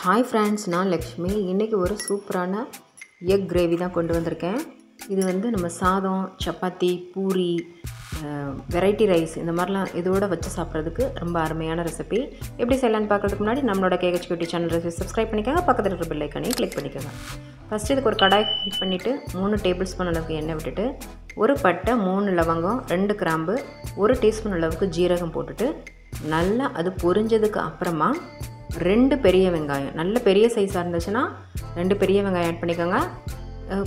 Hi friends, நான் லக்ஷ்மி. இன்னைக்கு ஒரு சூப்பரான எக் கிரேவி தான் கொண்டு வந்திருக்கேன். இது வந்து நம்ம சாதம், சப்பாத்தி, பூரி, வெரைட்டி ரைஸ் இந்த மாதிரிலாம் இதோட வச்சு சாப்பிட்றதுக்கு ரொம்ப அருமையான ரெசிபி. எப்படி செய்யலான்னு பார்க்கறதுக்கு முன்னாடி நம்மளோட KH CUTIES channel recipe subscribe பண்ணிக்கோங்க. பக்கத்தில் இருக்கிற பெல் ஐக்கானையும் கிளிக் பண்ணிக்கோங்க. ஃபஸ்ட்டு இதுக்கு ஒரு கடாய் ஹீட் பண்ணிவிட்டு 3 டேபிள் ஸ்பூன் அளவுக்கு எண்ணெய் விட்டுட்டு ஒரு பட்டை, 3 லவங்கம், 2 கிராம்பு, 1 டீஸ்பூன் அளவுக்கு ஜீரகம் போட்டுட்டு நல்லா அது பொரிஞ்சதுக்கு அப்புறமா 2 பெரிய வெங்காயம், நல்ல பெரிய சைஸாக இருந்துச்சுன்னா 2 பெரிய வெங்காயம் ஆட் பண்ணிக்கோங்க.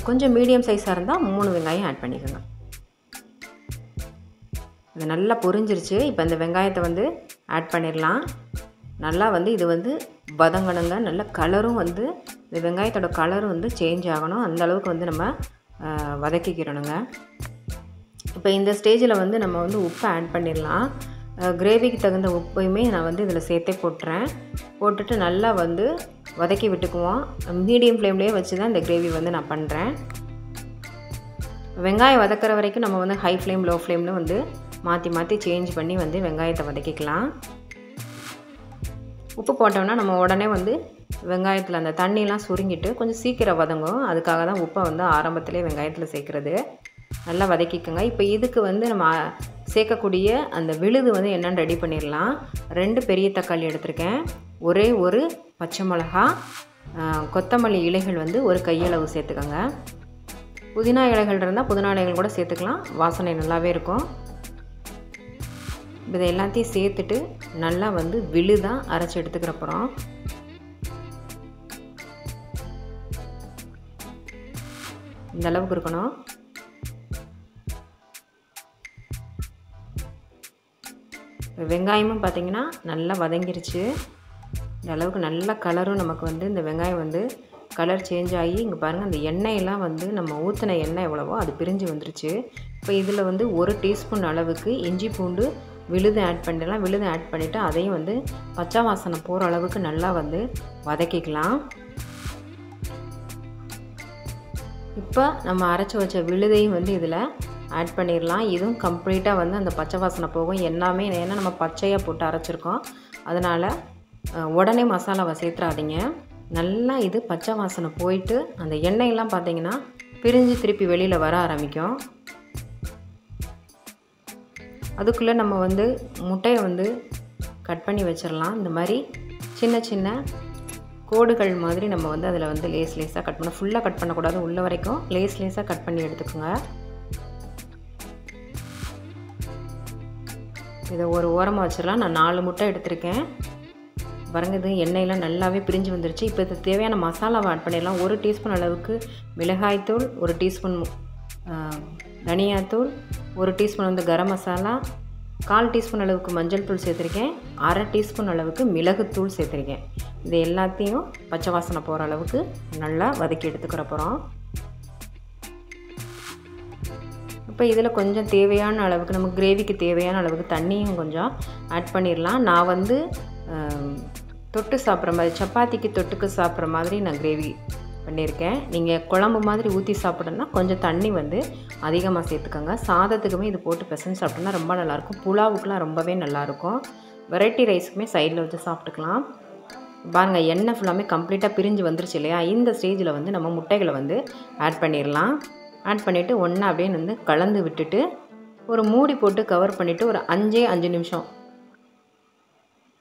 கொஞ்சம் மீடியம் சைஸாக இருந்தால் 3 வெங்காயம் ஆட் பண்ணிக்கோங்க. இது நல்லா பொரிஞ்சிருச்சு. இப்போ இந்த வெங்காயத்தை வந்து ஆட் பண்ணிடலாம். நல்லா வந்து இது வந்து வதங்கணுங்க. நல்ல கலரும் வந்து இந்த வெங்காயத்தோட கலரும் வந்து சேஞ்ச் ஆகணும். அந்த அளவுக்கு வந்து நம்ம வதக்கிக்கிறணுங்க. இப்போ இந்த ஸ்டேஜில் வந்து நம்ம வந்து உப்பை ஆட் பண்ணிடலாம். கிரேவிக்கு தகுந்த உப்பையுமே நான் வந்து இதில் சேர்த்தே போட்டுட்டு நல்லா வந்து வதக்கி விட்டுக்குவோம். மீடியம் ஃப்ளேம்லேயே வச்சு தான் இந்த கிரேவி வந்து நான் பண்ணுறேன். வெங்காயம் வதக்கிற வரைக்கும் நம்ம வந்து ஹை ஃப்ளேம், லோ ஃப்ளேமில் வந்து மாற்றி சேஞ்ச் பண்ணி வந்து வெங்காயத்தை வதக்கிக்கலாம். உப்பு போட்டோம்னா நம்ம உடனே வந்து வெங்காயத்தில் அந்த தண்ணிலாம் சுருங்கிட்டு கொஞ்சம் சீக்கிரம் வதங்கும். அதுக்காக தான் உப்பை வந்து ஆரம்பத்திலே வெங்காயத்தில் சேர்க்குறது. நல்லா வதக்கிக்கோங்க. இப்போ இதுக்கு வந்து நம்ம சேர்க்கக்கூடிய அந்த விழுது வந்து என்னென்னு ரெடி பண்ணிடலாம். 2 பெரிய தக்காளி எடுத்திருக்கேன், ஒரே ஒரு பச்சை மிளகா, கொத்தமல்லி இலைகள் வந்து ஒரு கையளவு சேர்த்துக்கோங்க. புதினா இலைகள் இருந்தால் புதினா இலைகள் கூட சேர்த்துக்கலாம், வாசனை நல்லாவே இருக்கும். இதை எல்லாத்தையும் சேர்த்துட்டு நல்லா வந்து விழுதாக அரைச்சி எடுத்துக்கிறப்பறம் இந்த அளவுக்கு இருக்கணும். வெங்காயமும் பார்த்திங்கன்னா நல்லா வதங்கிருச்சு. இந்த அளவுக்கு நல்ல கலரும் நமக்கு வந்து இந்த வெங்காயம் வந்து கலர் சேஞ்ச் ஆகி இங்கே பாருங்கள், அந்த எண்ணெயெல்லாம் வந்து நம்ம ஊற்றின எண்ணெய் எவ்வளவோ அது பிரிஞ்சு வந்துருச்சு. இப்போ இதில் வந்து 1 டீஸ்பூன் அளவுக்கு இஞ்சி பூண்டு விழுது ஆட் பண்ணிடலாம். விழுது ஆட் பண்ணிவிட்டு அதையும் வந்து பச்சை வாசனை போகிற அளவுக்கு நல்லா வந்து வதக்கிக்கலாம். இப்போ நம்ம அரைச்சி வச்ச விழுதையும் வந்து இதில் ஆட் பண்ணிடலாம். இதுவும் கம்ப்ளீட்டாக வந்து அந்த பச்சை வாசனை போகும். எல்லாமே ஏன்னா நம்ம பச்சையாக போட்டு அரைச்சிருக்கோம், அதனால் உடனே மசாலாவை சேர்த்துறாதீங்க. நல்லா இது பச்சை வாசனை போயிட்டு அந்த எண்ணெயெல்லாம் பார்த்திங்கன்னா பிரிஞ்சு திருப்பி வெளியில் வர ஆரம்பிக்கும். அதுக்குள்ளே நம்ம வந்து முட்டையை வந்து கட் பண்ணி வச்சிடலாம். இந்த மாதிரி சின்ன சின்ன கோடுகள் மாதிரி நம்ம வந்து அதில் வந்து லேஸாக கட் பண்ண, ஃபுல்லாக கட் பண்ணக்கூடாது, உள்ள வரைக்கும் லேஸாக கட் பண்ணி எடுத்துக்கோங்க. இதை ஒரு ஓரமாக வச்சிடலாம். நான் 4 முட்டை எடுத்திருக்கேன் பாருங்க. இது எண்ணெயெல்லாம் நல்லாவே பிரிஞ்சு வந்துருச்சு. இப்போ இது தேவையான மசாலாவை ஆட் பண்ணிடலாம். 1 டீஸ்பூன் அளவுக்கு மிளகாய்த்தூள், 1 டீஸ்பூன் தனியாத்தூள், 1 டீஸ்பூன் வந்து கரம் மசாலா, 1/4 டீஸ்பூன் அளவுக்கு மஞ்சள் தூள் சேர்த்துருக்கேன், 1/2 டீஸ்பூன் அளவுக்கு மிளகுத்தூள் சேர்த்துருக்கேன். இது எல்லாத்தையும் பச்சை வாசனை போகிற அளவுக்கு நல்லா வதக்கி எடுத்துக்கிற போகிறோம். இப்போ இதில் கொஞ்சம் தேவையான அளவுக்கு, நம்ம கிரேவிக்கு தேவையான அளவுக்கு தண்ணியும் கொஞ்சம் ஆட் பண்ணிடலாம். நான் வந்து தொட்டு சாப்பிட்ற மாதிரி, சப்பாத்திக்கு தொட்டுக்கு சாப்பிட்ற மாதிரி நான் கிரேவி பண்ணியிருக்கேன். நீங்கள் குழம்பு மாதிரி ஊற்றி சாப்பிடணுன்னா கொஞ்சம் தண்ணி வந்து அதிகமாக சேர்த்துக்கோங்க. சாதத்துக்குமே இது போட்டு பிசைஞ்சு சாப்பிட்டோம்னா ரொம்ப நல்லாயிருக்கும். புலாவுக்குலாம் ரொம்பவே நல்லாயிருக்கும். வெரைட்டி ரைஸுக்குமே சைடில் வச்சு சாப்பிட்டுக்கலாம். பாருங்கள், எண்ணெய் ஃபுல்லாமே கம்ப்ளீட்டாக பிரிஞ்சு வந்துருச்சு இல்லையா? இந்த ஸ்டேஜில் வந்து நம்ம முட்டைகளை வந்து ஆட் பண்ணிடலாம். ஆட் பண்ணிவிட்டு ஒன்றா அப்படியே வந்து கலந்து விட்டுட்டு ஒரு மூடி போட்டு கவர் பண்ணிவிட்டு ஒரு 5 நிமிஷம்,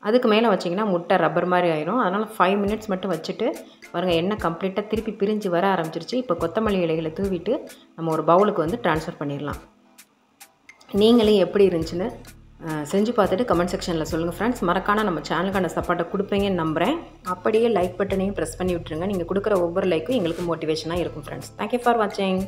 அதுக்கு மேலே வச்சிங்கன்னா முட்டை ரப்பர் மாதிரி ஆயிரும். அதனால் 5 மினிட்ஸ் மட்டும் வச்சுட்டு பாருங்கள், எண்ணெய் கம்ப்ளீட்டாக திருப்பி பிரிஞ்சு வர ஆரம்பிச்சிருச்சு. இப்போ கொத்தமல்லி இலைகளை தூவிட்டு நம்ம ஒரு பவுலுக்கு வந்து ட்ரான்ஸ்ஃபர் பண்ணிடலாம். நீங்களே எப்படி இருந்துச்சுன்னு செஞ்சு பார்த்துட்டு கமெண்ட் செக்ஷனில் சொல்லுங்கள் ஃப்ரெண்ட்ஸ். மறக்காம நம்ம சேனலுக்கான சப்போர்ட்டை கொடுப்பீங்கன்னு நம்புகிறேன். அப்படியே லைக் பட்டனையும் ப்ரெஸ் பண்ணி விட்டுருங்க. நீங்கள் கொடுக்குற ஒவ்வொரு லைக்கும் எங்களுக்கு மோட்டிவேஷனாக இருக்கும் ஃப்ரெண்ட்ஸ். தேங்க்யூ ஃபார் வாட்சிங்.